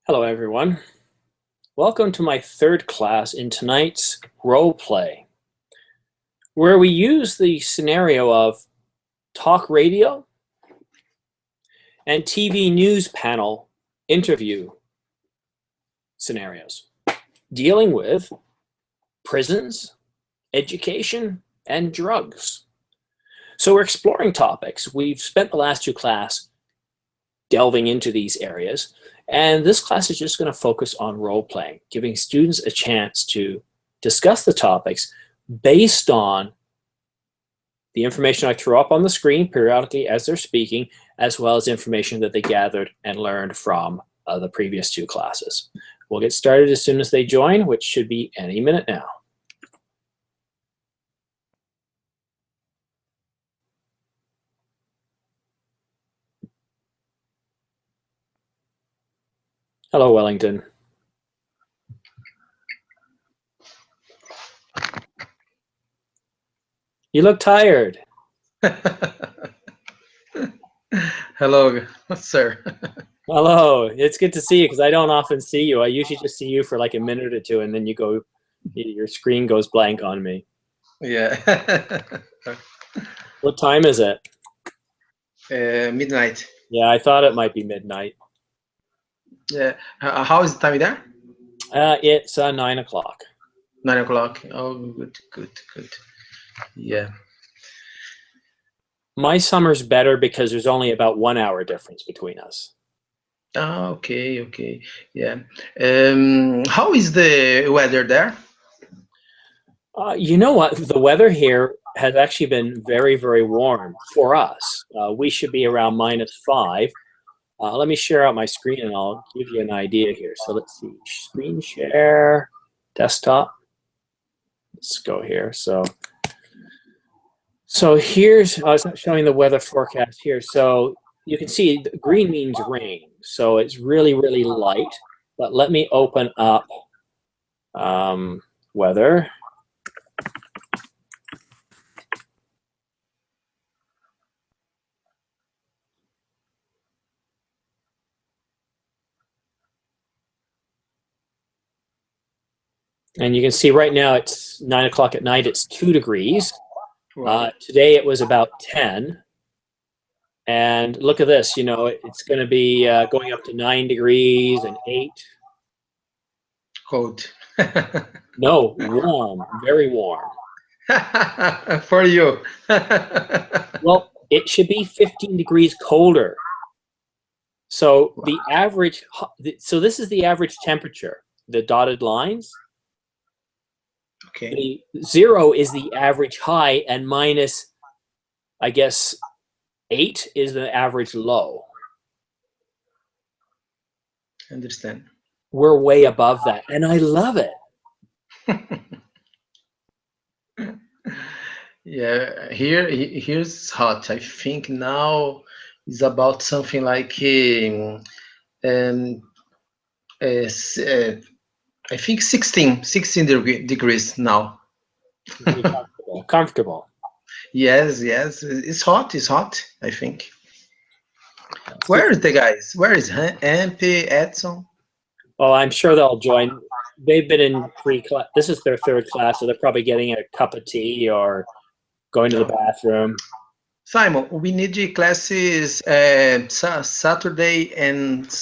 Hello, everyone. Welcome to my third class in tonight's role play, where we use the scenario of talk radio and TV news panel interview scenarios, dealing with prisons, education, and drugs. So we're exploring topics. We've spent the last two classes delving into these areas. And this class is just going to focus on role-playing, giving students a chance to discuss the topics based on the information I throw up on the screen periodically as they're speaking, as well as information that they gathered and learned from the previous two classes. We'll get started as soon as they join, which should be any minute now. Hello, Wellington. You look tired. Hello, sir. Hello. It's good to see you because I don't often see you. I usually just see you for like a minute or two, and then you go, your screen goes blank on me. Yeah. What time is it? Midnight. Yeah, I thought it might be midnight. Yeah. How is the time there? It's 9 o'clock. 9 o'clock. Oh, good. Yeah. My summer's better because there's only about 1 hour difference between us. Oh, okay. Yeah. How is the weather there? You know what? The weather here has actually been very, very warm for us. We should be around -5. Let me share out my screen and I'll give you an idea here. So let's see, screen share, desktop. Let's go here. So here's, it's not showing the weather forecast here. So you can see green means rain. So it's really, really light. But let me open up weather. And you can see right now it's 9 o'clock at night, it's 2 degrees. Wow. Today it was about 10. And look at this, you know, it's going to be going up to 9 degrees and 8. Cold. No, warm, very warm. For you. Well, it should be 15 degrees colder. So the average, so this is the average temperature, the dotted lines. Okay. The 0 is the average high, and minus, I guess, 8 is the average low. Understand. We're way above that, and I love it. Yeah, here's hot. I think now is about something like I think 16 degrees now. Comfortable. Yes, it's hot, I think. Where is the guys? Where is MP, Edson? Oh, I'm sure they'll join. They've been in pre-class. This is their third class, so they're probably getting a cup of tea or going to the bathroom. Simon, we need the classes Saturday and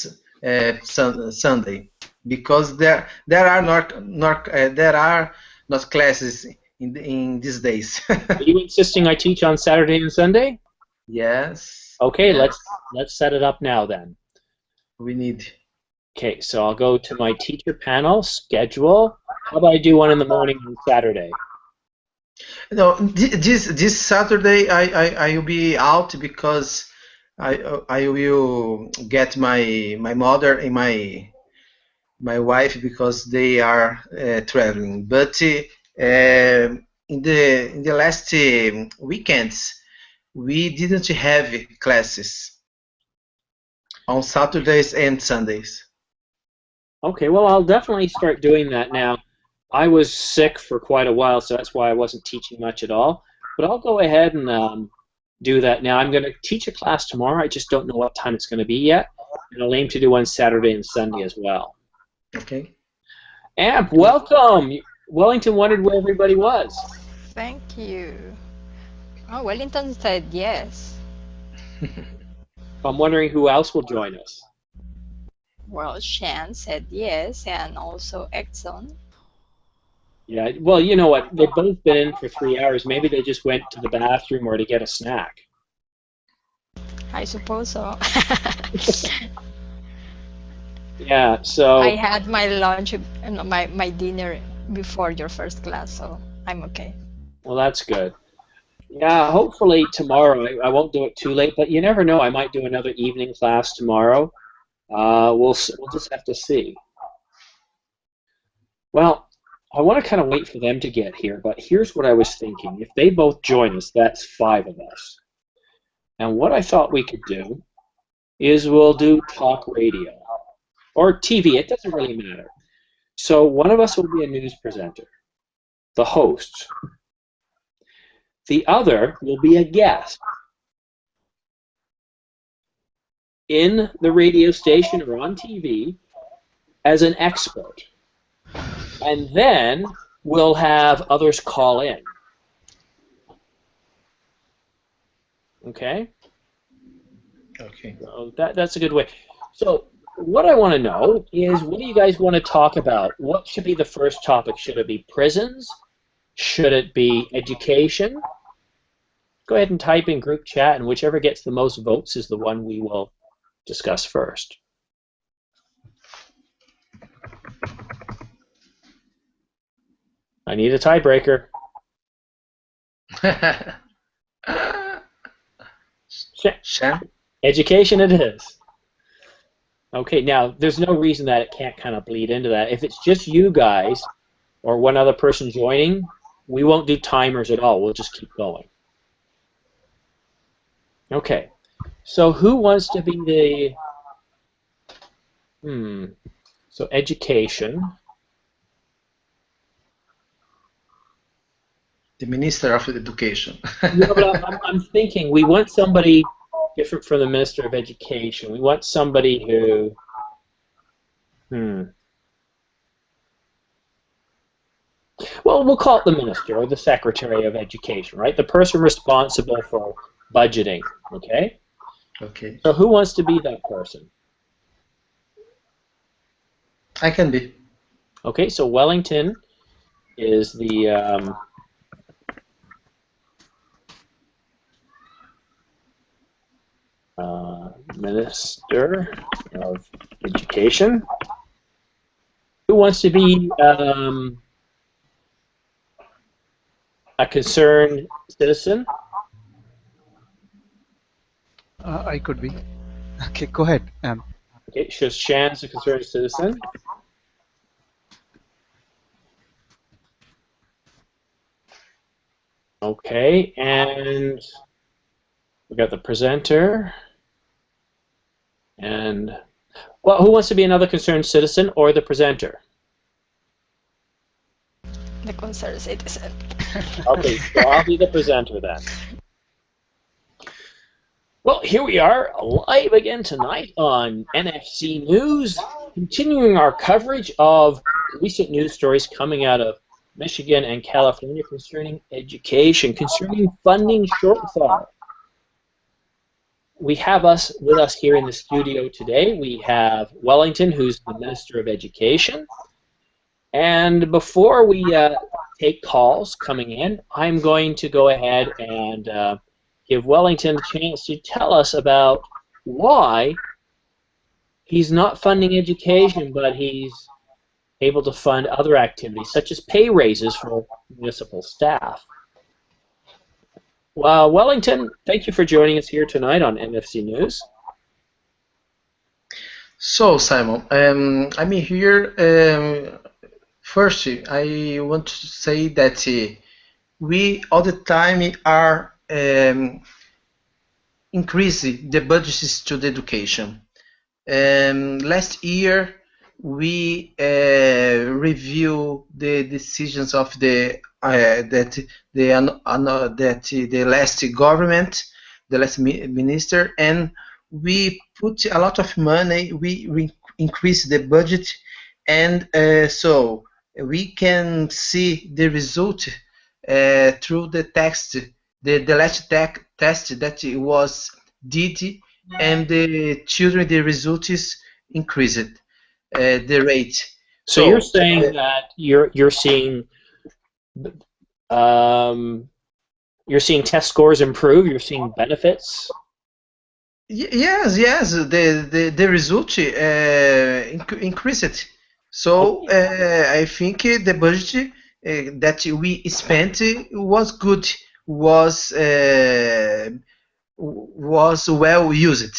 Sunday because there are not classes in these days. Are you insisting I teach on Saturday and Sunday? Yes. Okay, let's set it up now then. We need. Okay, so I'll go to my teacher panel, schedule. How about I do one in the morning on Saturday? No, this Saturday I will be out because I will get my mother and my wife because they are traveling. But in the last weekends we didn't have classes on Saturdays and Sundays. Okay, well, I'll definitely start doing that now. I was sick for quite a while, so that's why I wasn't teaching much at all. But I'll go ahead and do that now. I'm going to teach a class tomorrow. I just don't know what time it's going to be yet. and I'll aim to do one Saturday and Sunday as well. Okay. Amp, welcome. Wellington wondered where everybody was. Thank you. Oh, Wellington said yes. I'm wondering who else will join us. Well, Shan said yes, and also Exxon. Yeah, well, you know what? They've both been in for 3 hours. Maybe they just went to the bathroom or to get a snack. I suppose so. Yeah, so I had my lunch, my dinner before your first class, so I'm okay. well, that's good. Yeah, hopefully tomorrow. I won't do it too late, but you never know. I might do another evening class tomorrow. We'll just have to see. Well, I want to kind of wait for them to get here, but here's what I was thinking. If they both join us, that's 5 of us. And what I thought we could do is we'll do talk radio or TV. It doesn't really matter. So one of us will be a news presenter, the host. The other will be a guest in the radio station or on TV as an expert. And then we'll have others call in. Okay? Okay. So that's a good way. So what I want to know is, what do you guys want to talk about? What should be the first topic? Should it be prisons? Should it be education? Go ahead and type in group chat, and whichever gets the most votes is the one we will discuss first. I need a tiebreaker. Shan? Education it is. Okay, now there's no reason that it can't kind of bleed into that. If it's just you guys or one other person joining, we won't do timers at all. We'll just keep going. Okay, so who wants to be the... So education. The Minister of Education. No, but I'm thinking we want somebody different from the Minister of Education. We want somebody who... Well, we'll call it the Minister or the Secretary of Education, right? The person responsible for budgeting, okay? Okay. So who wants to be that person? I can be. Okay, so Wellington is the... Minister of Education. Who wants to be a concerned citizen? I could be. Okay, go ahead. Okay, so Shan's a concerned citizen. Okay, and we got the presenter. And, well, who wants to be another concerned citizen or the presenter? The concerned citizen. Okay, so I'll be the presenter then. Well, here we are, live again tonight on NFC News, continuing our coverage of recent news stories coming out of Michigan and California concerning education, concerning funding shortfall. We have with us here in the studio today. We have Wellington, who's the Minister of Education. And before we take calls coming in, I'm going to go ahead and give Wellington a chance to tell us about why he's not funding education, but he's able to fund other activities, such as pay raises for municipal staff. Well, Wellington, thank you for joining us here tonight on NFC News. So, Simon, I'm here. First, I want to say that we all the time are increasing the budgets to the education. Last year, we review the decisions of the last government, the last minister, and we put a lot of money, we increase the budget, and so we can see the result through the text, the last test that it was did, and the children, the result is increased, the rate. So you're saying that you're seeing test scores improve. You're seeing benefits. Yes, the result increased. So I think the budget that we spent was good, was well used.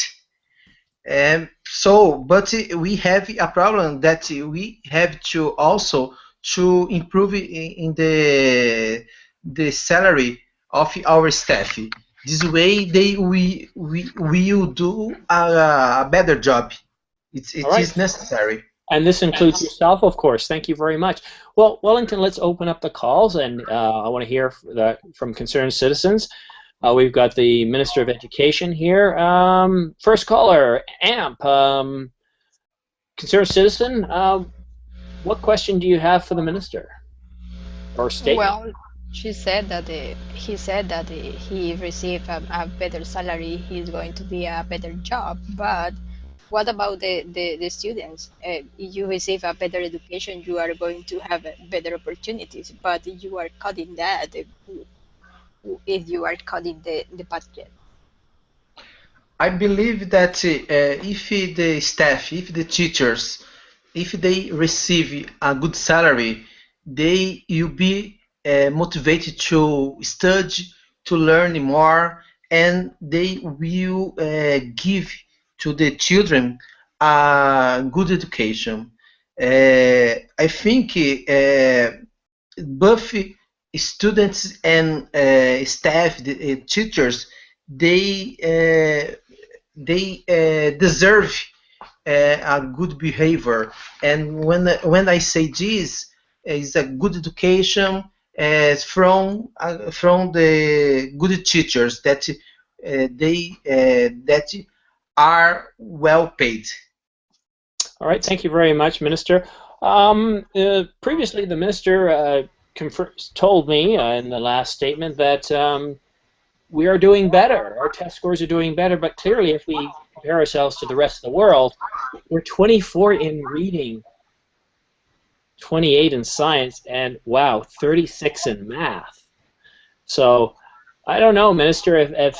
But we have a problem that we have to also to improve in the salary of our staff. This way, we will do a better job. It is necessary. And this includes yourself, of course. Thank you very much. Well, Wellington, let's open up the calls, and I want to hear from concerned citizens. We've got the Minister of Education here. First caller, AMP. Concerned citizen, what question do you have for the Minister? Or statement? Well, he said that he received a better salary, he's going to be a better job. But what about the students? If you receive a better education, you are going to have better opportunities, but you are cutting that if you are cutting the budget. I believe that if the staff, if the teachers, if they receive a good salary, they will be motivated to study, to learn more, and they will give to the children a good education. I think both students and staff, the teachers, they deserve a good behavior. And when I say this, is a good education from the good teachers that that are well paid. All right, thank you very much, Minister. Previously, the Minister told me in the last statement that we are doing better. Our test scores are doing better, but clearly if we compare ourselves to the rest of the world, we're 24 in reading, 28 in science, and wow, 36 in math. So I don't know, Minister, if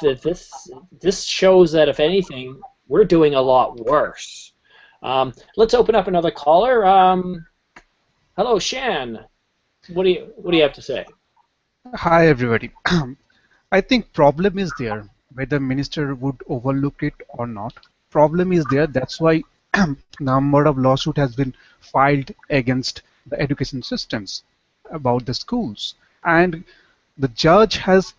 this shows that, if anything, we're doing a lot worse. Let's open up another caller. Hello, Shan. What do you have to say? Hi, everybody. I think problem is there. Whether minister would overlook it or not, problem is there. That's why number of lawsuit has been filed against the education systems about the schools, and the judge has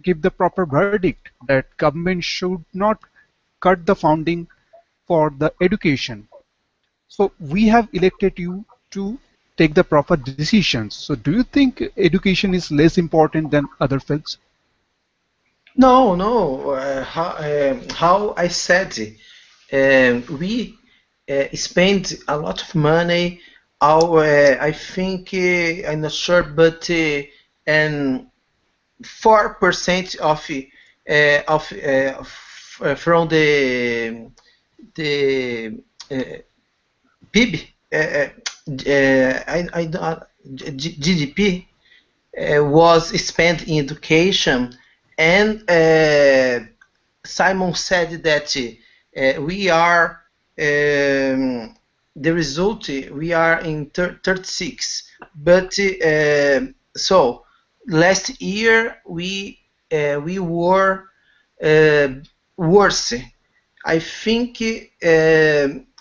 give the proper verdict that government should not cut the funding for the education. So we have elected you to take the proper decisions. So do you think education is less important than other fields? No. How I said, we spend a lot of money. I think I'm not sure, but 4% from the PIB, GDP was spent in education, and Simon said that we are the result. We are in 36, but so last year we were worse. I think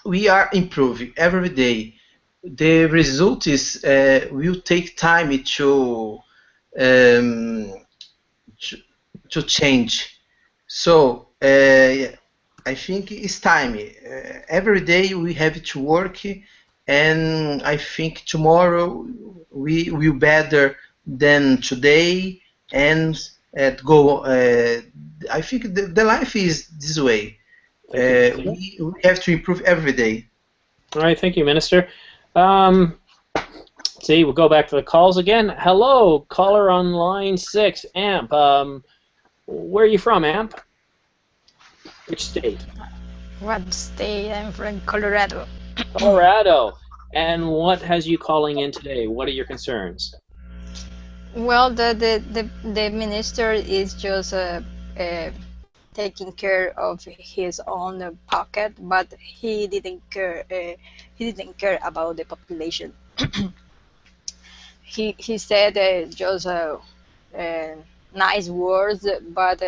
we are improving every day. The result is will take time to change. So I think it's time. Every day we have to work, and I think tomorrow we will better than today, and go. I think the life is this way. Thank you. We have to improve every day. All right, thank you, Minister. Let's see, we'll go back to the calls again. Hello, caller on line 6, AMP. Where are you from, AMP? Which state? What state? I'm from Colorado. Colorado. And what has you calling in today? What are your concerns? Well, the minister is just taking care of his own pocket, but he didn't care. He didn't care about the population. He said just nice words, but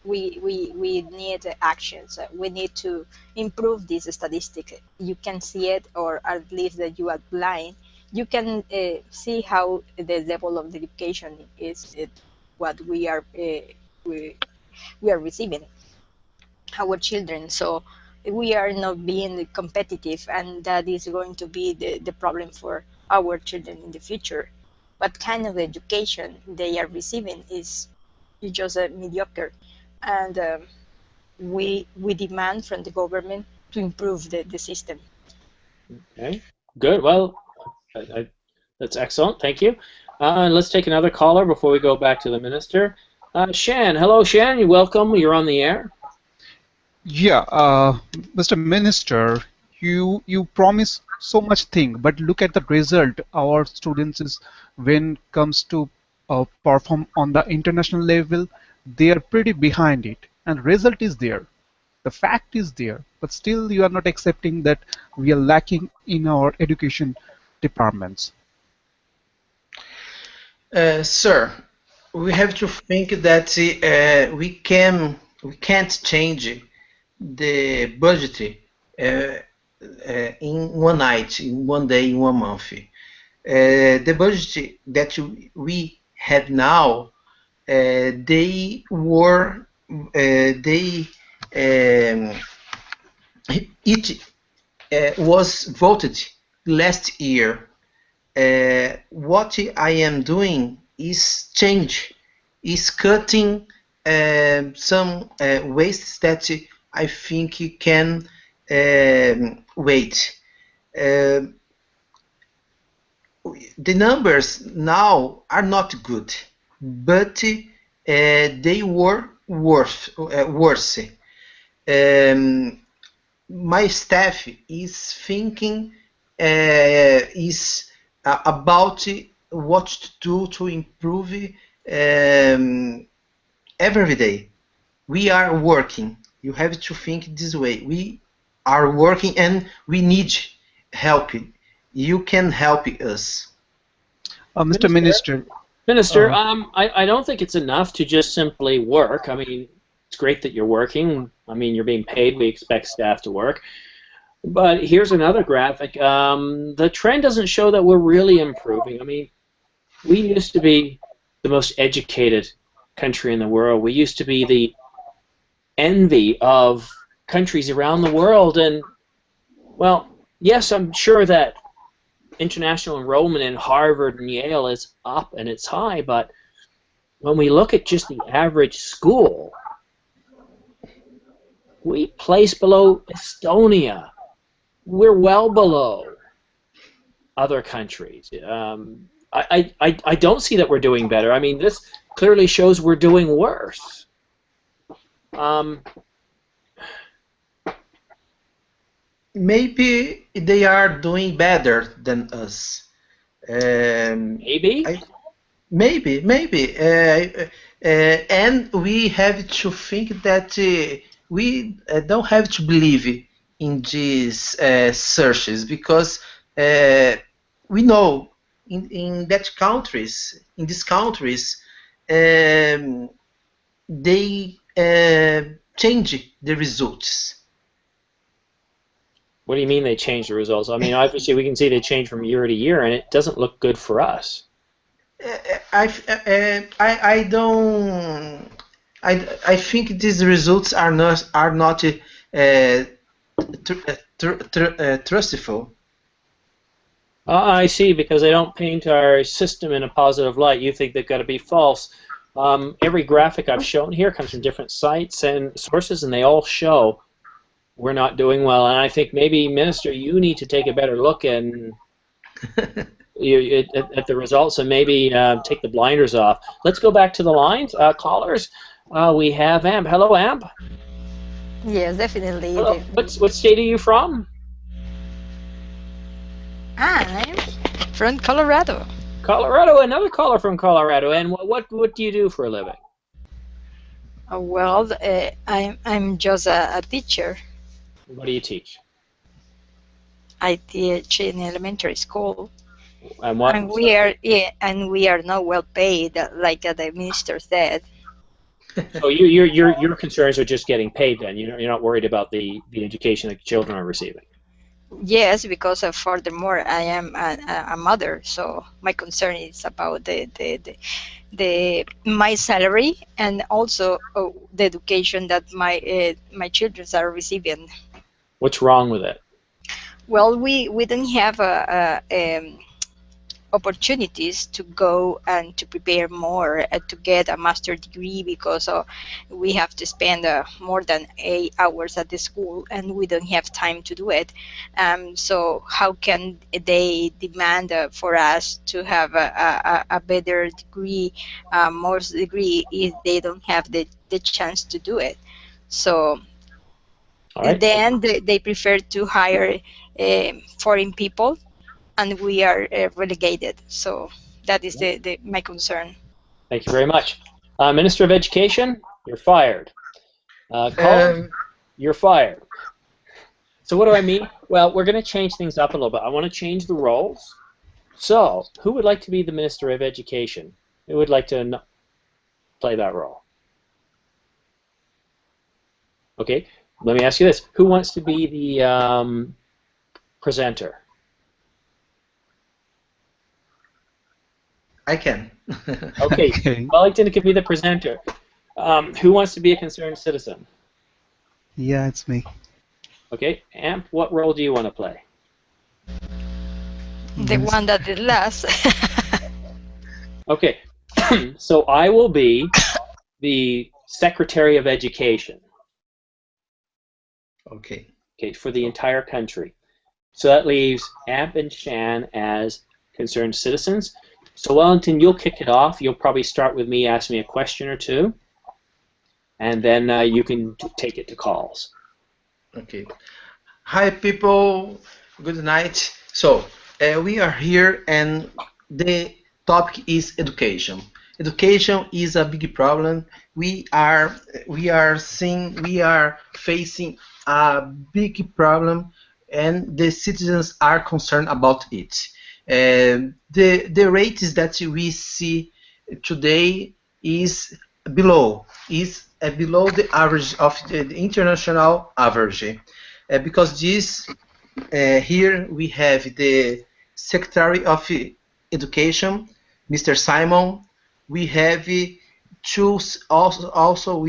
we need actions. We need to improve this statistic. You can see it, or at least that you are blind. You can see how the level of education is what we are receiving our children. So we are not being competitive, and that is going to be the problem for our children in the future. What kind of education they are receiving is just mediocre, and we demand from the government to improve the system. Okay, good. Well, that's excellent. Thank you. Let's take another caller before we go back to the minister. Shan, hello, Shan. You're welcome. You're on the air. Yeah, Mr. Minister, you promise so much thing, but look at the result. Our students is when comes to perform on the international level, they are pretty behind it, and result is there. The fact is there, but still you are not accepting that we are lacking in our education departments. Sir, we have to think that we can't change the budget in one night, in one day, in 1 month. The budget that we have now, they were it was voted last year. What I am doing is change, is cutting some wastes that I think can wait. The numbers now are not good, but they were worse. My staff is thinking about what to do to improve every day. We are working. You have to think this way. We are working and we need help. You can help us. Mr. Minister, Minister, I don't think it's enough to just simply work. I mean, it's great that you're working. I mean, you're being paid. We expect staff to work. But here's another graphic. The trend doesn't show that we're really improving. I mean, we used to be the most educated country in the world. We used to be the envy of countries around the world. And, well, yes, I'm sure that international enrollment in Harvard and Yale is up and it's high, but when we look at just the average school, we place below Estonia. We're well below other countries. I don't see that we're doing better. I mean, this clearly shows we're doing worse. Maybe they are doing better than us. Maybe? Maybe. And we have to think that we don't have to believe in these searches, because we know in these countries, they change the results. What do you mean they change the results? I mean, obviously we can see they change from year to year, and it doesn't look good for us. I think these results are not trustful. I see, because they don't paint our system in a positive light. You think they've got to be false. Every graphic I've shown here comes from different sites and sources, and they all show we're not doing well, and I think maybe, Minister, you need to take a better look and at the results and maybe take the blinders off. Let's go back to the lines. Callers, we have Amp. Hello, Amp. Yes, definitely. Hello. What state are you from? I'm from Colorado. Colorado. Another caller from Colorado. And what do you do for a living? Well, I'm just a teacher. What do you teach? I teach in elementary school. And what? And we are not well paid, like the minister said. So your concerns are just getting paid. Then you're not worried about the education that children are receiving. Yes, because furthermore, I am a mother, so my concern is about my salary and also the education that my children are receiving. What's wrong with it? Well, we didn't have opportunities to go and to prepare more to get a master's degree, because we have to spend more than 8 hours at the school and we don't have time to do it. So how can they demand for us to have a better degree, more degree, if they don't have the chance to do it? So Right. then they prefer to hire foreign people, and we are relegated. So that is my concern. Thank you very much. Minister of Education, you're fired. Colin, you're fired. So what do I mean? Well, we're going to change things up a little bit. I want to change the roles. So who would like to be the Minister of Education? Who would like to play that role? Okay, let me ask you this. Who wants to be the presenter? I can. Okay, Wellington can be the presenter. Who wants to be a concerned citizen? Yeah, it's me. Okay, Amp, what role do you want to play? The one that did last. Okay, so I will be the Secretary of Education. Okay. Okay, for the entire country. So that leaves Amp and Shan as concerned citizens. So Wellington, you'll kick it off. You'll probably start with me, ask me a question or two, and then you can take it to calls. Okay. Hi, people. Good night. So we are here, and the topic is education. Education is a big problem. We are facing a big problem, and the citizens are concerned about it. The rates that we see today is below the average of the international average, because this here we have the Secretary of Education, Mr. Simon. We have we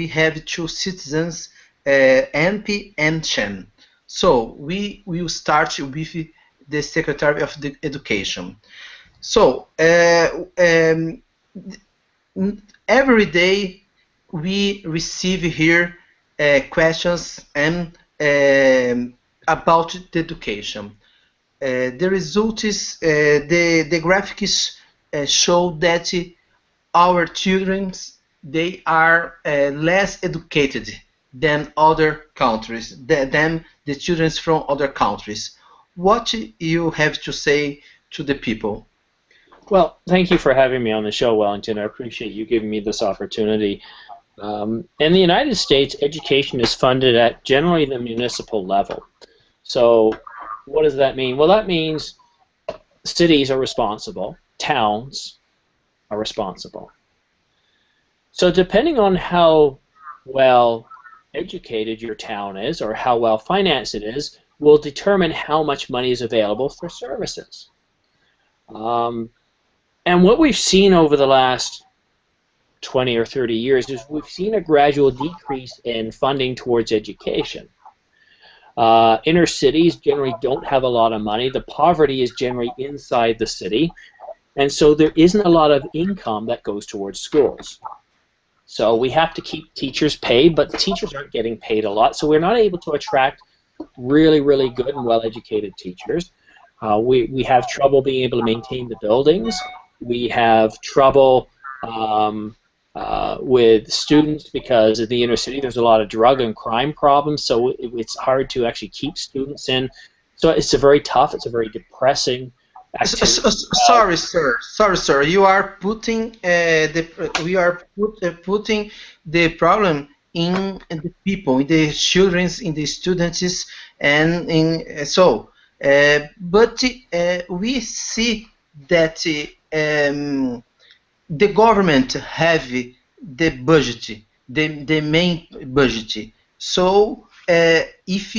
have two citizens, MP and Chen. So we will start with the Secretary of the Education. So every day we receive here questions and about the education. The result is the graphics show that our children, they are less educated than other countries, than the children from other countries. What you have to say to the people? Well, thank you for having me on the show, Wellington. I appreciate you giving me this opportunity. In the United States, education is funded at generally the municipal level. So what does that mean? Well, that means cities are responsible, towns are responsible. So depending on how well educated your town is or how well financed it is, will determine how much money is available for services. And what we've seen over the last 20 or 30 years is we've seen a gradual decrease in funding towards education. Inner cities generally don't have a lot of money. The poverty is generally inside the city, and so there isn't a lot of income that goes towards schools. So we have to keep teachers paid, but the teachers aren't getting paid a lot, so we're not able to attract really, really good and well-educated teachers. We have trouble being able to maintain the buildings. We have trouble with students because in the inner city there's a lot of drug and crime problems, so it's hard to actually keep students in. So it's a very tough, it's a very depressing activity. Sorry, sir. Sorry, sir. You are putting putting the problem in the people, in the children, in the students, and in but we see that the government have the budget, the main budget. So if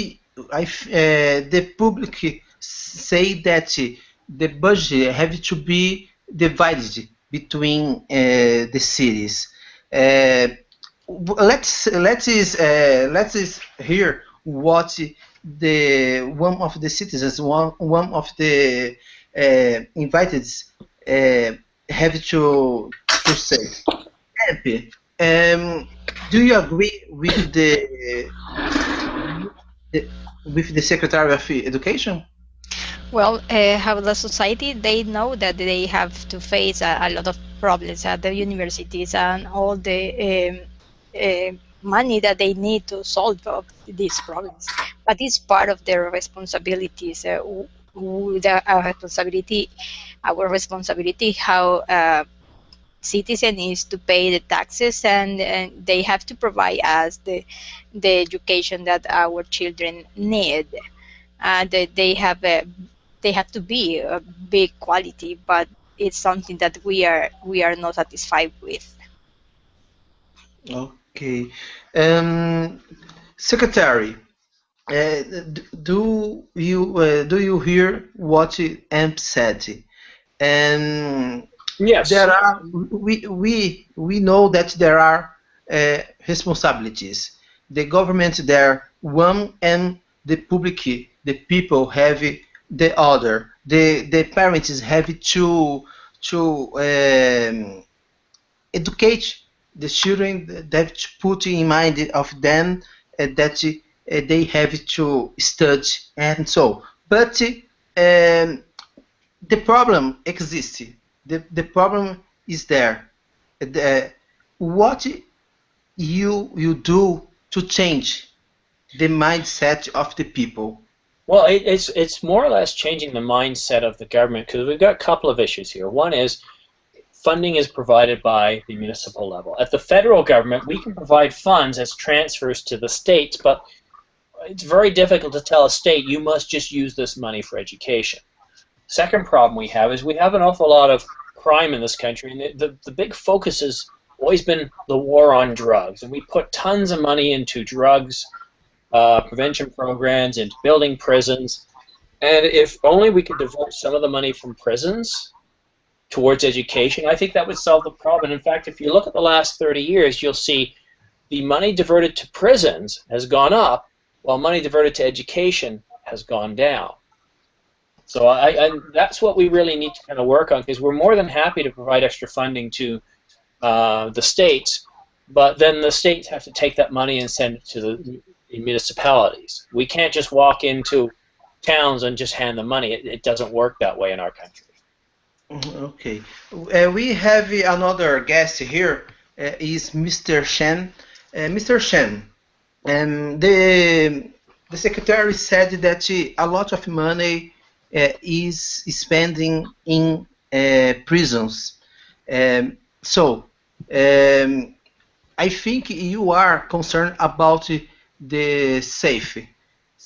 the public say that the budget have to be divided between the cities. Let's hear what the one of the citizens, one of the invited have to say. Happy. Do you agree with the Secretary of Education? Well, how the society, they know that they have to face a lot of problems at the universities and all the money that they need to solve these problems. But it's part of their responsibilities. Our responsibility, how citizen is to pay the taxes, and they have to provide us the education that our children need. And they have to be a big quality, but it's something that we are not satisfied with. Okay. Secretary, do you hear what AMP said? And Yes. there are we know that there are responsibilities. The government there one, and the public, the people have the other. The parents have to educate the children, that put in mind of them that they have to study and so. But the problem exists. The problem is there. What you do to change the mindset of the people? Well, it's more or less changing the mindset of the government, because we've got a couple of issues here. One is funding is provided by the municipal level. At the federal government, we can provide funds as transfers to the states, but it's very difficult to tell a state, you must just use this money for education. Second problem we have is we have an awful lot of crime in this country, and the big focus has always been the war on drugs, and we put tons of money into drugs prevention programs, into building prisons, and if only we could divert some of the money from prisons towards education, I think that would solve the problem. In fact, if you look at the last 30 years, you'll see the money diverted to prisons has gone up, while money diverted to education has gone down. So that's what we really need to kind of work on, because we're more than happy to provide extra funding to the states, but then the states have to take that money and send it to the municipalities. We can't just walk into towns and just hand them money. It doesn't work that way in our country. Okay. We have another guest here, is Mr. Shen. Mr. Shen, the secretary said that a lot of money is spending in prisons. I think you are concerned about the safe.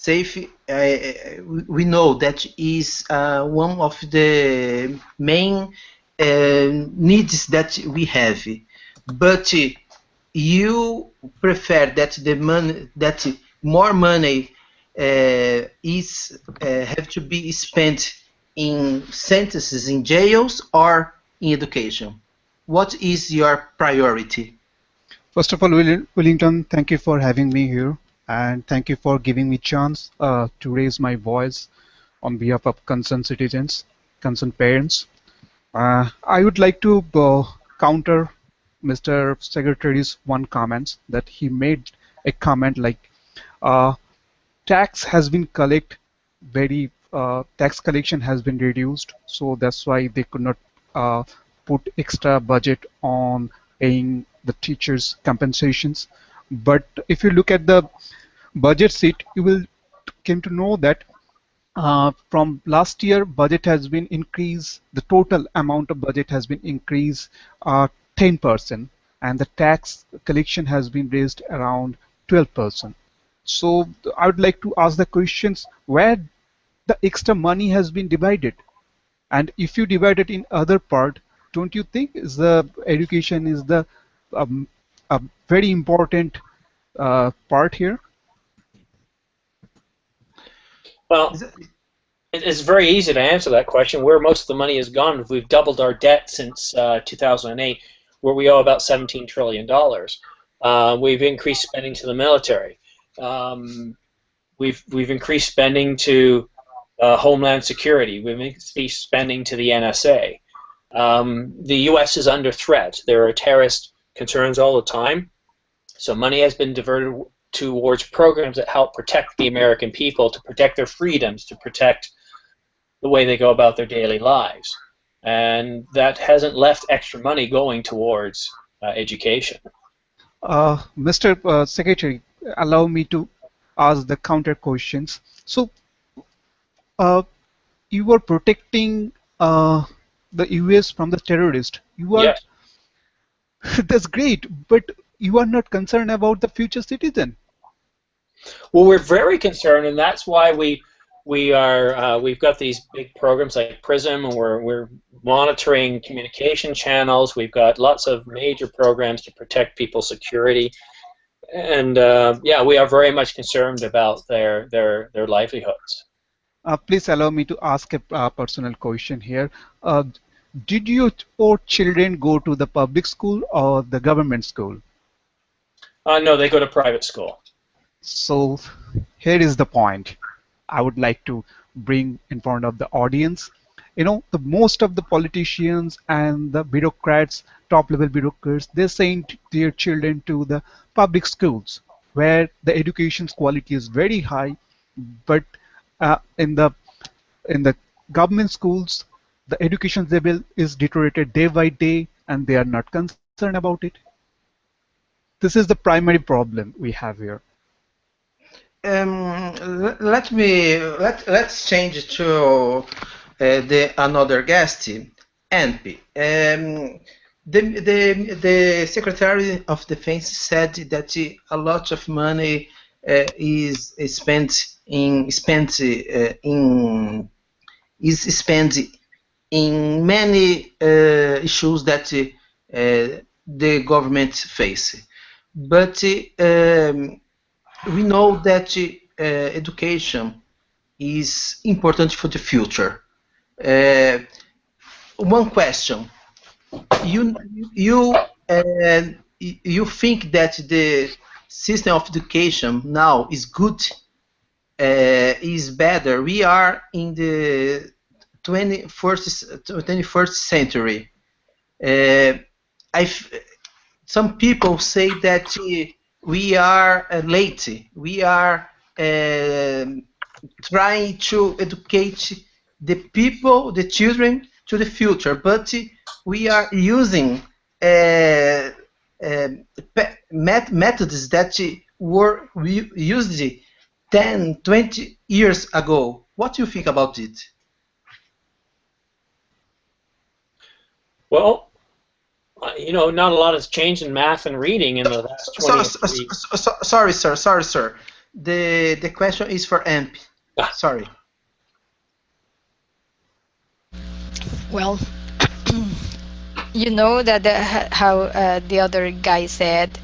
We know that is one of the main needs that we have. But you prefer that the money, that more money have to be spent in sentences in jails or in education? What is your priority? First of all, Wellington, thank you for having me here, and thank you for giving me chance to raise my voice on behalf of concerned citizens, concerned parents. I would like to counter Mr. Secretary's one comment, that he made a comment like tax has been tax collection has been reduced, so that's why they could not put extra budget on paying the teachers compensations. But if you look at the budget sheet, you will came to know that from last year budget has been increased, the total amount of budget has been increased 10%, and the tax collection has been raised around 12%. So I would like to ask the questions where the extra money has been divided, and if you divide it in other part, don't you think is the education is the um, a very important part here? Well, it's very easy to answer that question. Where most of the money has gone, we've doubled our debt since 2008, where we owe about $17 trillion. We've increased spending to the military. We've increased spending to Homeland Security. We've increased spending to the NSA. The U.S. is under threat. There are terrorist concerns all the time. So money has been diverted towards programs that help protect the American people, to protect their freedoms, to protect the way they go about their daily lives. And that hasn't left extra money going towards education. Mr. Secretary, allow me to ask the counter questions. So, you are protecting the US from the terrorist. You are Yes. that's great, but you are not concerned about the future citizen. Well, we're very concerned, and that's why we've got these big programs like PRISM, and we're monitoring communication channels. We've got lots of major programs to protect people's security, and yeah, we are very much concerned about their livelihoods. Please allow me to ask a personal question here. Did your children go to the public school or the government school? No, they go to private school. So here is the point I would like to bring in front of the audience. You know, the most of the politicians and the bureaucrats, top level bureaucrats, they send their children to the public schools where the education's quality is very high, but in the government schools, the education level is deteriorated day by day, and they are not concerned about it. This is the primary problem we have here. Let's change to the another guest, ANP. The Secretary of Defense said that a lot of money is spent in many issues that the government face, but we know that education is important for the future. One question: you think that the system of education now is good? Is better? We are in the 21st century. Some people say that we are late. We are trying to educate the people, the children, to the future, but we are using methods that were used 10, 20 years ago. What do you think about it? Well, you know, not a lot has changed in math and reading in the last 20 years. Sorry, sir. The question is for ANP. Sorry. Well, you know that how the other guy said,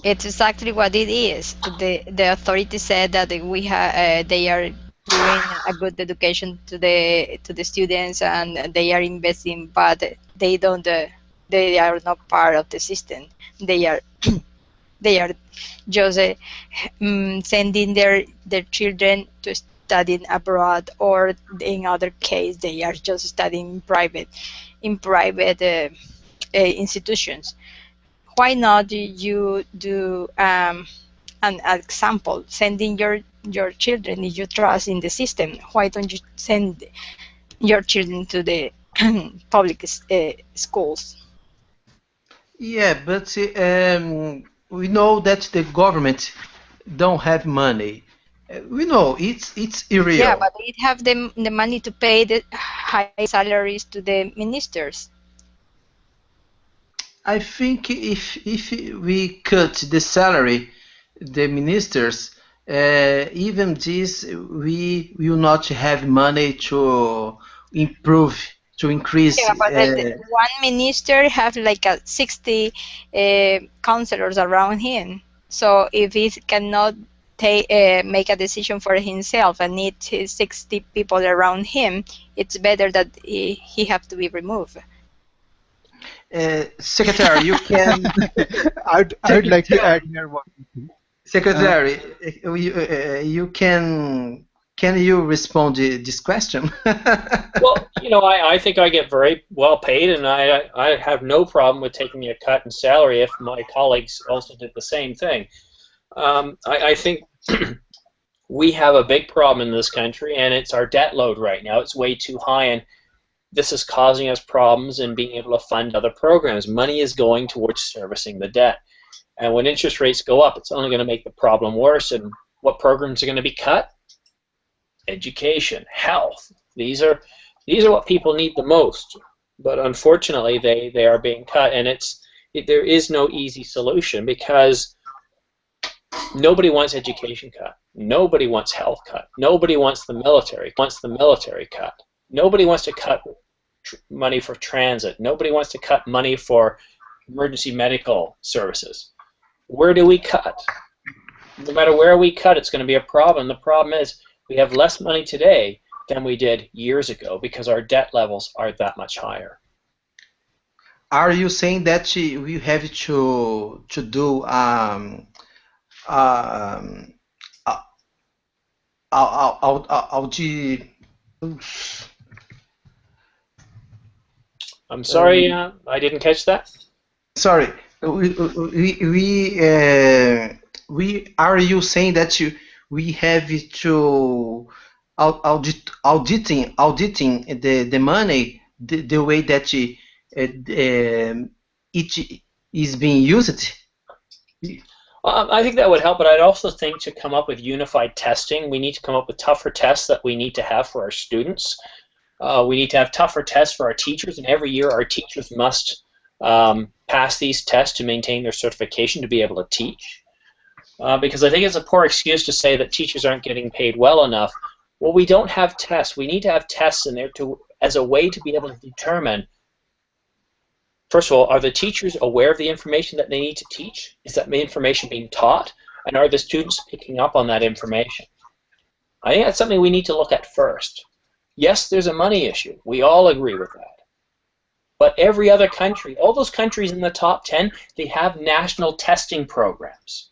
it's exactly what it is. The authority said that they are doing a good education to the students, and they are investing, but they don't. They are not part of the system. They are they are just sending their children to studying abroad, or in other case they are just studying in private institutions. Why not you do an example, sending your children, if you trust in the system, why don't you send your children to the public schools? Yeah, but we know that the government don't have money. We know it's Yeah, irreal. but they have the money to pay the high salaries to the ministers. I think if we cut the salary, the ministers, even this we will not have money to improve, to increase. Yeah, but one minister have like 60 counselors around him. So if he cannot make a decision for himself and need his 60 people around him, it's better that he have to be removed. Secretary, you can. I'd like to add here one thing. Secretary, you can. Can you respond to this question? Well, I think I get very well paid, and I have no problem with taking a cut in salary if my colleagues also did the same thing. I think we have a big problem in this country, and it's our debt load right now. It's way too high, and this is causing us problems in being able to fund other programs. Money is going towards servicing the debt. And when interest rates go up, it's only going to make the problem worse. And what programs are going to be cut? Education, health. These are what people need the most. But unfortunately, they are being cut, and there is no easy solution because nobody wants education cut. Nobody wants health cut. Nobody wants the military cut. Nobody wants to cut money for transit. Nobody wants to cut money for emergency medical services. Where do we cut? No matter where we cut, it's going to be a problem. The problem is we have less money today than we did years ago because our debt levels are that much higher. Are you saying that we have to do I'm sorry, I didn't catch that. sorry, we are you saying that we have to auditing the money the way that it is being used? I think that would help, but I'd also think to come up with unified testing. We need to come up with tougher tests that we need to have for our students. We need to have tougher tests for our teachers, and every year our teachers must pass these tests to maintain their certification to be able to teach. Because I think it's a poor excuse to say that teachers aren't getting paid well enough. Well, we don't have tests. We need to have tests in there as a way to be able to determine, first of all, are the teachers aware of the information that they need to teach? Is that information being taught? And are the students picking up on that information? I think that's something we need to look at first. Yes, there's a money issue. We all agree with that. But every other country, all those countries in the top 10, they have national testing programs.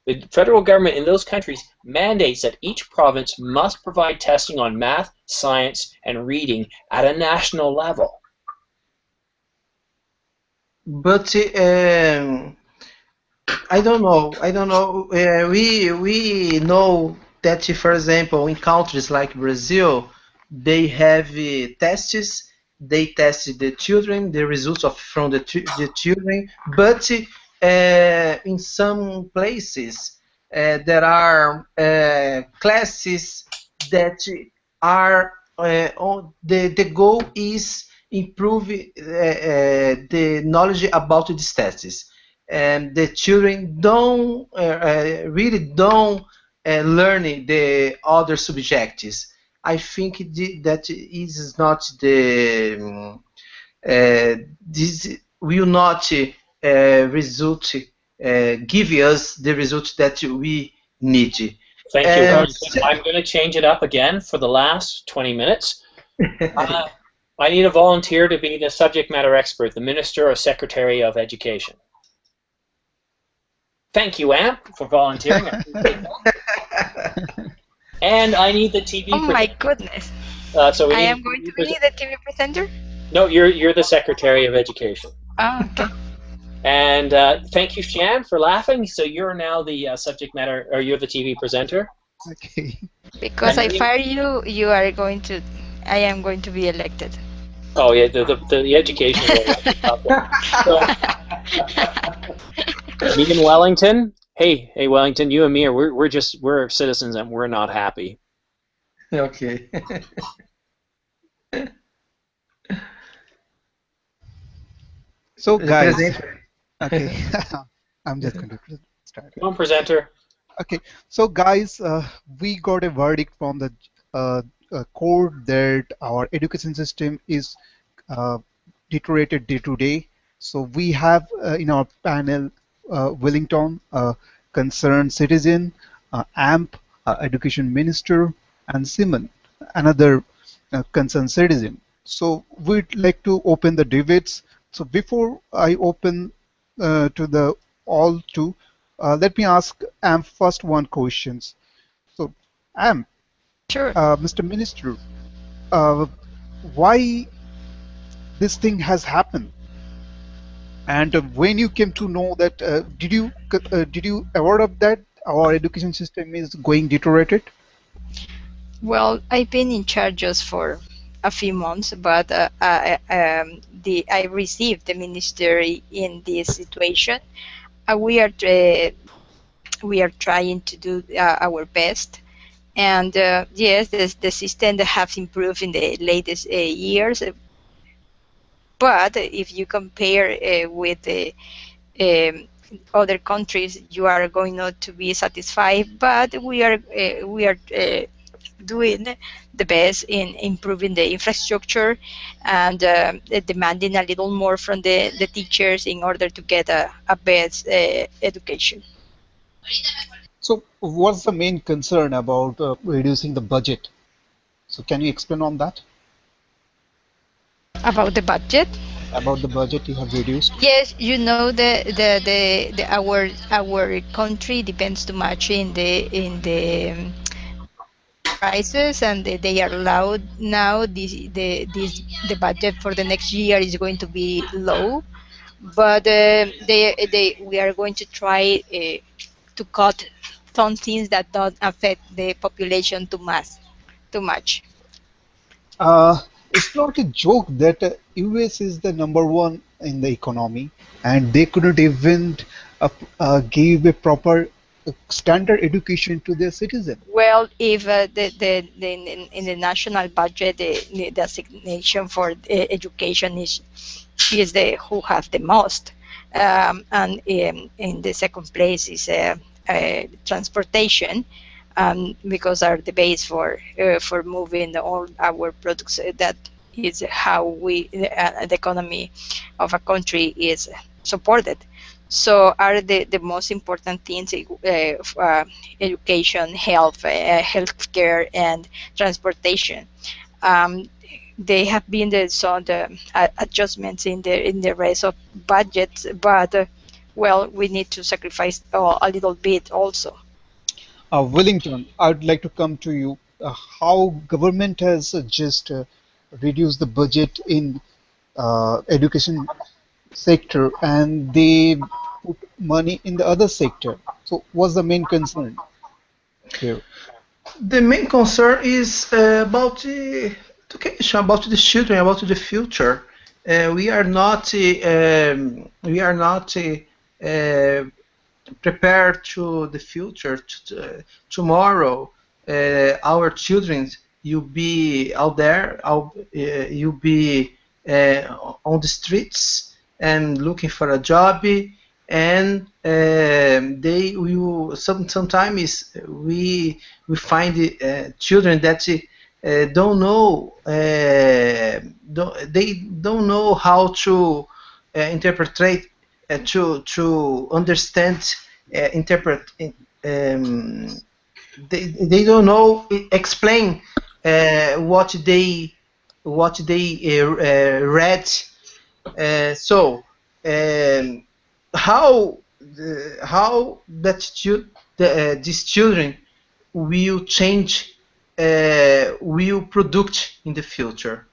The federal government in those countries mandates that each province must provide testing on math, science, and reading at a national level. But I don't know. We know that, for example, in countries like Brazil, they have tests. They test the children, the results from the children. But in some places, there are classes that are the goal is improve the knowledge about these tests, and the children don't really don't learn the other subjects. I think that is not the this will not result give us the result that we need. Thank you. I'm going to change it up again for the last 20 minutes. I need a volunteer to be the subject matter expert, the Minister or Secretary of Education. Thank you, AMP, for volunteering. And I need the TV presenter. Oh my goodness. So I am going to be the TV presenter? No, you're the Secretary of Education. Oh, okay. And thank you, Shan, for laughing. So you're now the subject matter, or you're the TV presenter. Okay. Because And I fire you, you are going to, I am going to be elected. oh yeah, the education one. That's a tough one. So me and Wellington. Hey, Wellington, you and me are we're citizens and we're not happy. Okay. So guys, Presenter. okay, I'm just going to start. Come on, presenter. Okay, so guys, we got a verdict from the court that our education system is uh, deteriorated day to day. So we have in our panel Wellington, concerned citizen, AMP, education minister, and Simon, another concerned citizen. So we'd like to open the debates. So before I open to the all two, let me ask AMP first one questions. So AMP, Sure. Mr. Minister, uh, why this thing has happened? And when you came to know that, did you aware of that our education system is going deteriorated? Well, I've been in charge just for a few months, but I received the ministry in this situation. We are trying to do our best, and yes, the system that has improved in the latest years. But if you compare with the other countries, you are going not to be satisfied. But we are doing the best in improving the infrastructure and demanding a little more from the teachers in order to get a best education. So what's the main concern about reducing the budget? So can you explain on that? About the budget? About the budget you have reduced? Yes, you know our country depends too much in the prices, and they are allowed now. The budget for the next year is going to be low, but we are going to try to cut some things that don't affect the population too much. It's not a joke that US is the number one in the economy, and they couldn't even give a proper standard education to their citizens. Well, if in the national budget the assignation for education is the who have the most, and in the second place is transportation, because are the base for moving all our products. That is how the economy of a country is supported. So are the most important things education, healthcare, and transportation. Um, they have been the adjustments in the rest of budgets, but well, we need to sacrifice a little bit also. Wellington, I'd like to come to you. How government has just reduced the budget in education sector and they put money in the other sector. So what's the main concern here? The main concern is about education, about the children, about the future. We are not prepared to the future. Tomorrow, our children, you'll be out there, you'll be on the streets and looking for a job, and they will sometimes we find children that don't know they don't know how to interpret to understand interpret they don't know explain what they read. So how these children will change will produce in the future.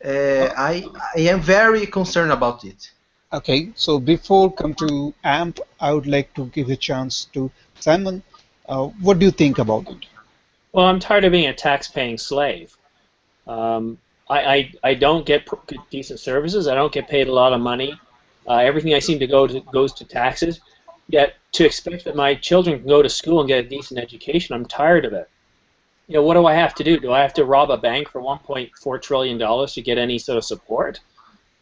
I am very concerned about it. Okay, so before come to AMP, I would like to give a chance to Simon. What do you think about it? Well, I'm tired of being a tax-paying slave. Um, I don't get decent services. I don't get paid a lot of money. Everything I seem to goes to taxes. Yet to expect that my children can go to school and get a decent education, I'm tired of it. You know, what do I have to do? Do I have to rob a bank for $1.4 trillion to get any sort of support?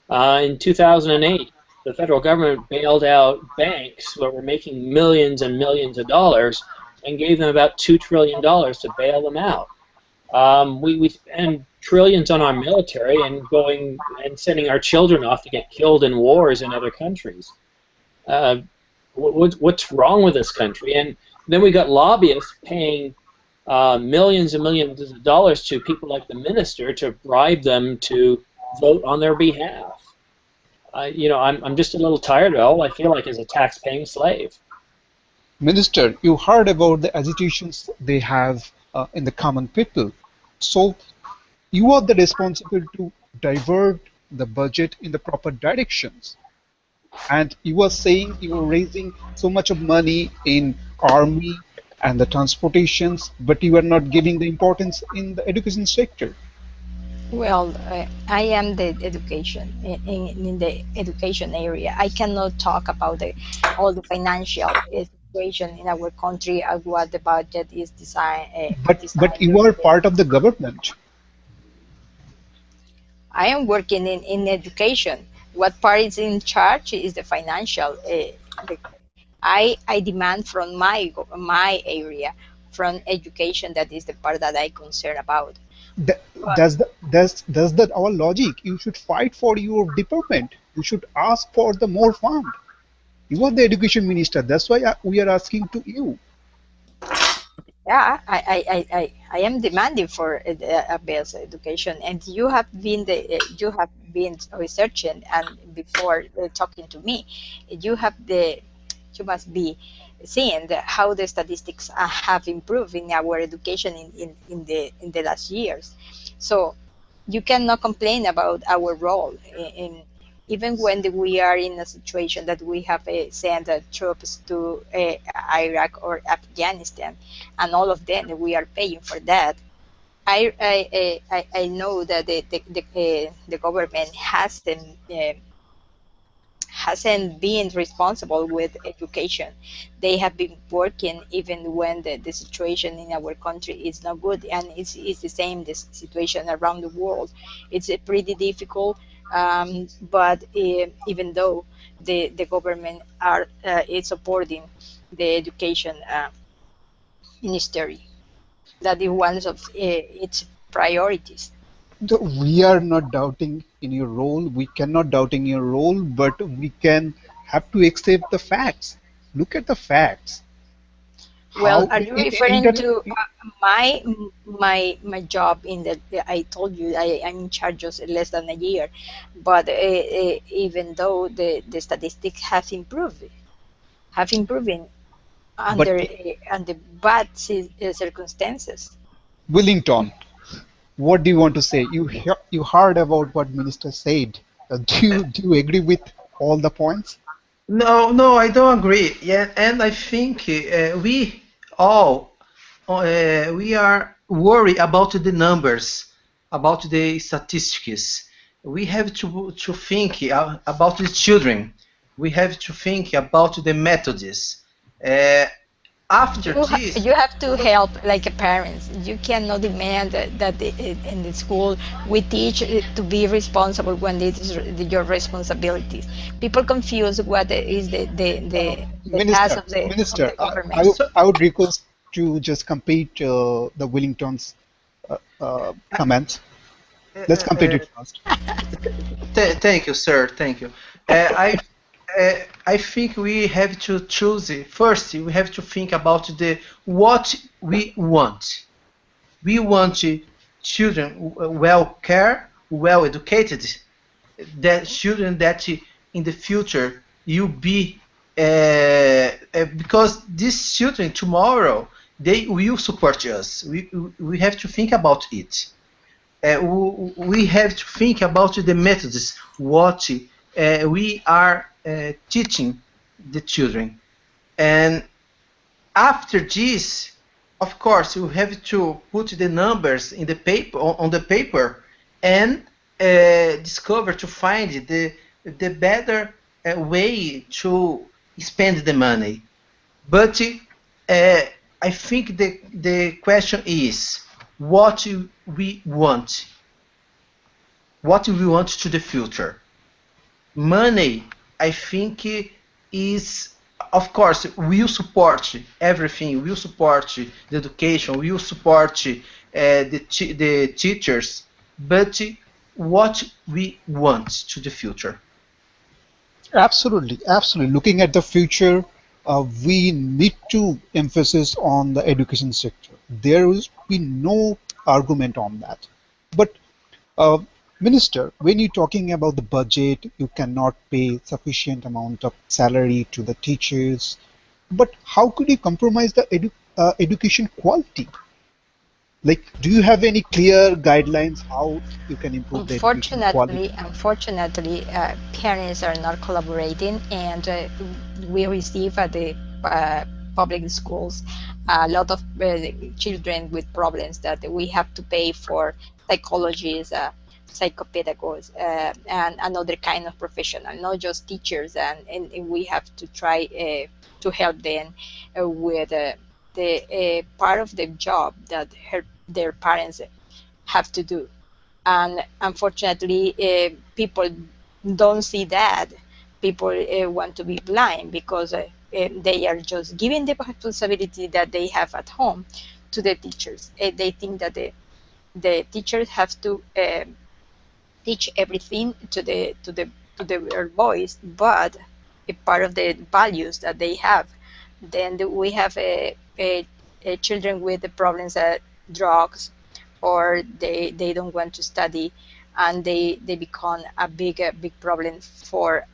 In 2008, the federal government bailed out banks that were making millions and millions of dollars and gave them about $2 trillion to bail them out. We spend trillions on our military and going and sending our children off to get killed in wars in other countries. What's wrong with this country? And then we got lobbyists paying millions and millions of dollars to people like the minister to bribe them to vote on their behalf. You know, I'm just a little tired of it. All I feel like is a tax-paying slave. Minister, you heard about the agitations they have in the common people. So you are the responsible to divert the budget in the proper directions. And you are saying you are raising so much of money in army and the transportations, but you are not giving the importance in the education sector. Well, I am the education in the education area. I cannot talk about all the financial situation in our country and what the budget is But designed. you are part of the government. I am working in education. What part is in charge is the financial. I demand from my area, from education, that is the part that I concern about. Th- Does that our logic? You should fight for your department. You should ask for the more fund. You are the education minister. That's why we are asking to you. Yeah, I am demanding for a best education, and you have been researching and before talking to me, you have the you must be seeing how the statistics have improved in our education in the last years. So you cannot complain about our role in even when we are in a situation that we have sent troops to Iraq or Afghanistan, and all of them we are paying for that. I know that the government hasn't been responsible with education. They have been working even when the situation in our country is not good, and it's the same the situation around the world. It's pretty difficult, but even though the government is supporting the education ministry, that is one of its priorities. We are not doubting in your role. We cannot doubt in your role, but we can have to accept the facts. Look at the facts. Well, How are you in referring internet? to my job in the? I told you I'm in charge of less than a year, but even though the statistics have improving But under bad circumstances. Wellington, what do you want to say? You heard about what minister said. Do you agree with all the points? No, no, I don't agree. Yeah, and I think we all we are worried about the numbers, about the statistics. We have to think about the children. We have to think about the methods. Uh, After this, You have to help like a parents. You cannot demand in the school we teach to be responsible when it is your responsibilities. People confuse what is the task Minister, of the Minister, government. I would request to just complete the Wellington's uh, comments. uh, Let's complete uh, it first. thank you, sir. Thank you. I think we have to choose it. First. We have to think about the what we want. We want children well cared, well educated, that children that in the future you be because these children tomorrow they will support us. We have to think about it. We have to think about the methods, what we are teaching the children. And after this, of course, you have to put the numbers in the paper on the paper and discover to find the better way to spend the money. But I think the question is what we want. What we want to the future. Money, I think, is, of course, will support everything. Will support the education. Will support the teachers. But what we want to the future. Absolutely, absolutely. Looking at the future, we need to emphasis on the education sector. There will be no argument on that. But uh, Minister, when you're talking about the budget, you cannot pay sufficient amount of salary to the teachers. But how could you compromise the education quality? Like, do you have any clear guidelines how you can improve the education quality? Unfortunately, parents are not collaborating, and we receive at the public schools a lot of children with problems that we have to pay for psychologists, psychopedagogues, and another kind of professional, not just teachers, and we have to try to help them with the part of the job that their parents have to do. And unfortunately, people don't see that. People want to be blind because they are just giving the responsibility that they have at home to the teachers. They think that the teachers have to teach everything to the boys, but a part of the values that they have. Then we have a children with the problems that drugs, or they don't want to study, and they become a big problem for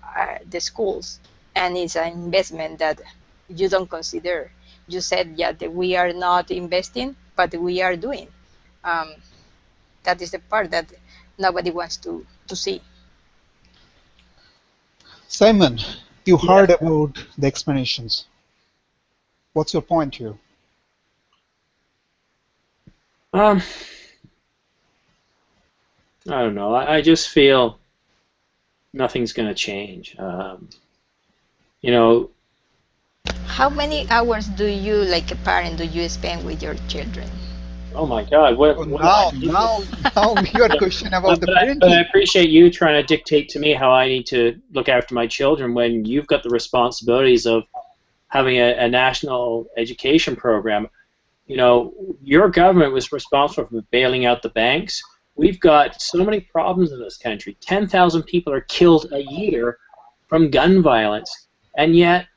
the schools, and it's an investment that you don't consider. You said, yeah, that we are not investing, but we are doing. Um, that is the part that nobody wants to see. Simon, you Yeah. heard about the explanations. What's your point here? Um, I don't know. I just feel nothing's going to change. You know, How many hours do you, like a parent, do you spend with your children? oh my God, what, Oh, what do I now, do? now, now you are questioning about the But I parenting. appreciate you trying to dictate to me how I need to look after my children when you've got the responsibilities of having a national education program. You know, your government was responsible for bailing out the banks. We've got so many problems in this country. 10,000 people are killed a year from gun violence, and yet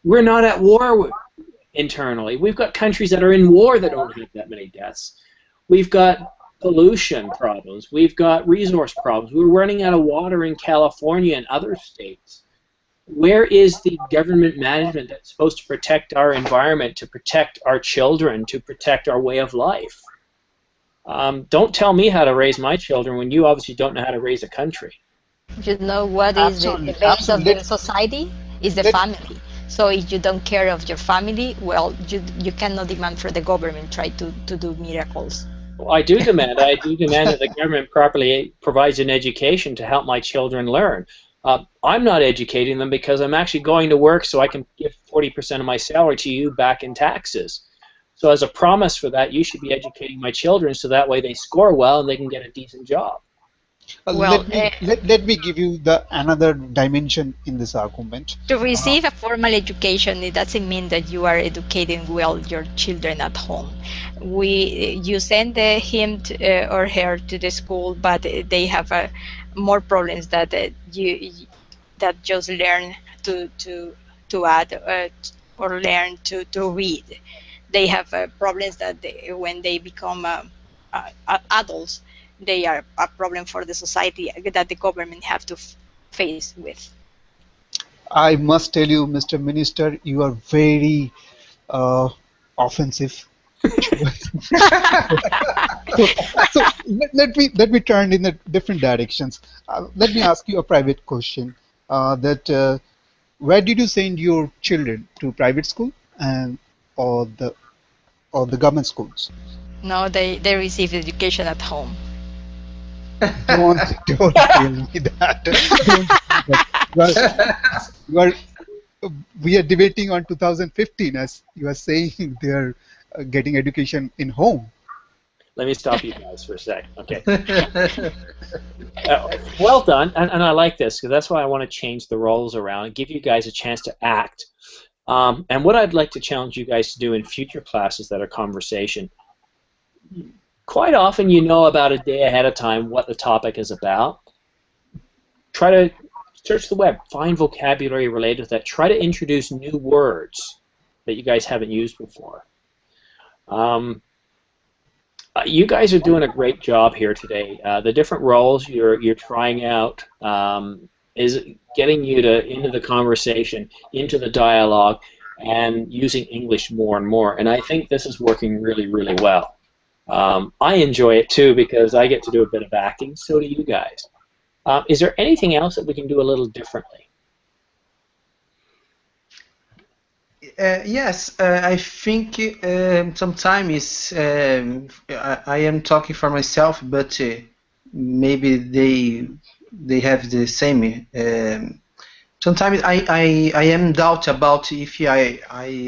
we're not at war internally. We've got countries that are in war that don't have that many deaths. We've got pollution problems. We've got resource problems. We're running out of water in California and other states. Where is the government management that's supposed to protect our environment, to protect our children, to protect our way of life? Don't tell me how to raise my children when you obviously don't know how to raise a country. You know what is the Absolutely, base of absolutely. the society is the Let, family. So if you don't care of your family, well, you cannot demand for the government try to do miracles. Well, I do demand that the government properly provides an education to help my children learn. I'm not educating them because I'm actually going to work so I can give 40% of my salary to you back in taxes. So as a promise for that, you should be educating my children so that way they score well and they can get a decent job. Well, let me give you the another dimension in this argument. to Uh, receive a formal education, it doesn't mean that you are educating well your children at home. You send him or her to the school, but they have more problems that that just learn to add or learn to read. They have problems that when they become adults, they are a problem for the society that the government have to face with. I must tell you, Mr. Minister, you are very uh, offensive. So, so let me turn in a different directions. Let me ask you a private question. where did you send your children to private school and or the government schools? No, they receive education at home. Don't tell me that. Don't do that. You are, you are we are debating on 2015 as you are saying they are getting education in home. Let me stop you guys for a sec. Okay. Well done, and I like this because that's why I want to change the roles around and give you guys a chance to act. And what I'd like to challenge you guys to do in future classes that are conversation, quite often you know about a day ahead of time what the topic is about. Try to search the web, find vocabulary related to that. Try to introduce new words that you guys haven't used before. You guys are doing a great job here today. The different roles you're trying out is getting you into the conversation, into the dialogue, and using English more and more. And I think this is working really, really well. I enjoy it too because I get to do a bit of acting. So do you guys. Is there anything else that we can do a little differently? Yes, I think sometimes I am talking for myself, but maybe they have the same. Sometimes I am doubt about if I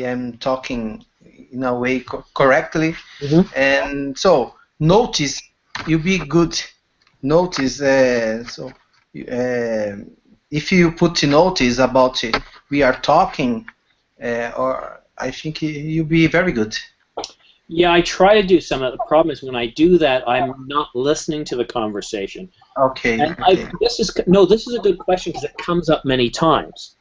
am talking in a way correctly, and so notice you be good. Notice if you put notice about it, we are talking. Or I think you'll be very good. Yeah, I try to do some of it. The problem is when I do that, I'm not listening to the conversation. Okay. And Okay. this is a good question because it comes up many times.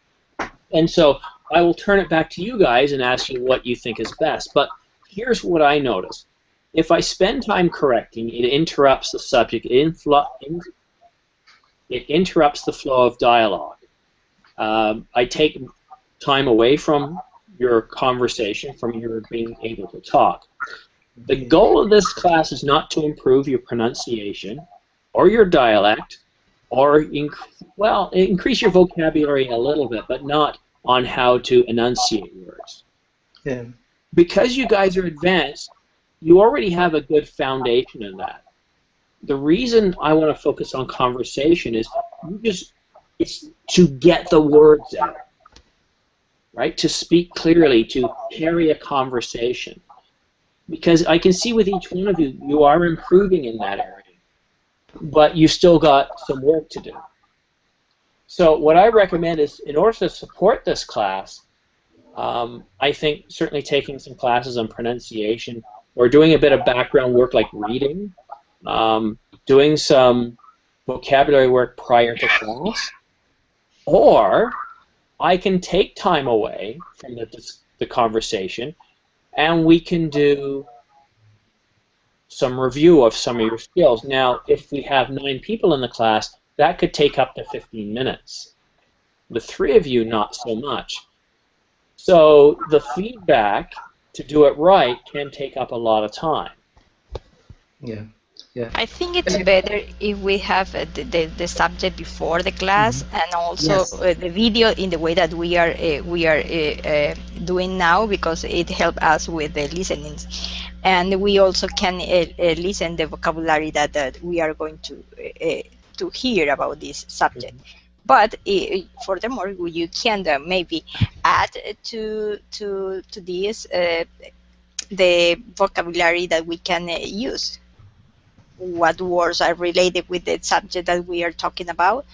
And so I will turn it back to you guys and ask you what you think is best. But here's what I notice. If I spend time correcting, it interrupts the subject. It interrupts the flow of dialogue. I take time away from your conversation, from your being able to talk. The goal of this class is not to improve your pronunciation or your dialect or increase your vocabulary a little bit, but not on how to enunciate words. Yeah. Because you guys are advanced, you already have a good foundation in that. The reason I want to focus on conversation is it's to get the words out. Right? To speak clearly, to carry a conversation. Because I can see with each one of you, you are improving in that area. But you still got some work to do. So what I recommend is, in order to support this class, I think certainly taking some classes on pronunciation or doing a bit of background work like reading, doing some vocabulary work prior to class, or I can take time away from the conversation, and we can do some review of some of your skills. Now, if we have 9 people in the class, that could take up to 15 minutes. The 3 of you, not so much. So the feedback to do it right can take up a lot of time. Yeah. Yeah. I think it's better if we have the subject before the class and also Yes. the video in the way that we are doing now, because it helps us with the listening, and we also can listen the vocabulary that we are going to hear about this subject. But furthermore, you can maybe add to this the vocabulary that we can use. What words are related with the subject that we are talking about,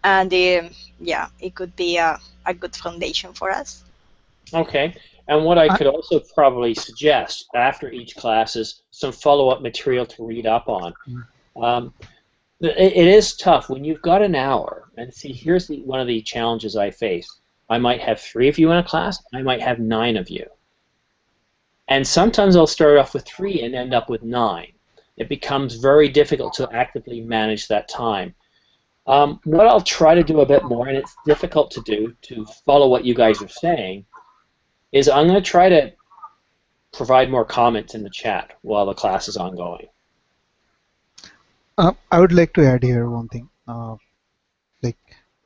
and yeah, it could be a good foundation for us. Okay, and what I could also probably suggest after each class is some follow-up material to read up on. It is tough when you've got an hour, and see, here's one of the challenges I face. I might have 3 of you in a class, I might have 9 of you. And sometimes I'll start off with 3 and end up with 9. It becomes very difficult to actively manage that time. What I'll try to do a bit more, and it's difficult to do, to follow what you guys are saying, is I'm going to try to provide more comments in the chat while the class is ongoing. I would like to add here one thing. Like,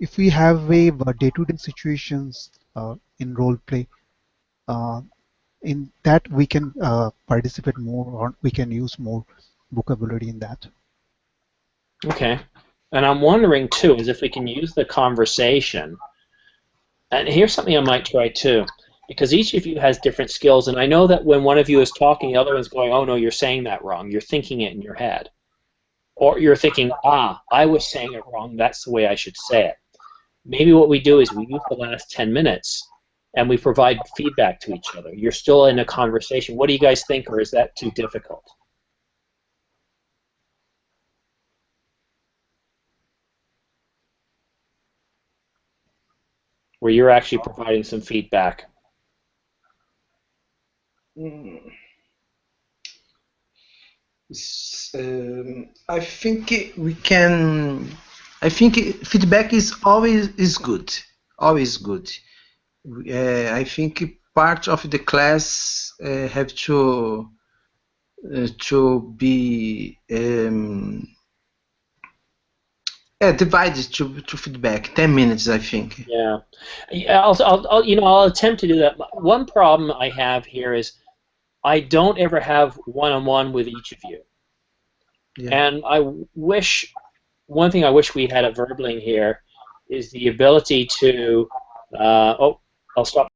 if we have a day-to-day situations in role play, uh, in that we can participate more, or we can use more vocabulary in that. Okay. And I'm wondering too, is if we can use the conversation. And here's something I might try too, because each of you has different skills, and I know that when one of you is talking, the other one's going, "Oh no, you're saying that wrong." You're thinking it in your head, or you're thinking, "Ah, I was saying it wrong. That's the way I should say it." Maybe what we do is we use the last 10 minutes and we provide feedback to each other. You're still in a conversation. What do you guys think, or is that too difficult? Where you're actually providing some feedback. Mm. I think we can. I think feedback is always good. Always good. I think part of the class have to be divided to feedback. 10 minutes, I think. Yeah, yeah. I'll attempt to do that. One problem I have here is I don't ever have one-on-one with each of you, Yeah. and one thing I wish we had at Verbling here is the ability to. Oh, I'll stop.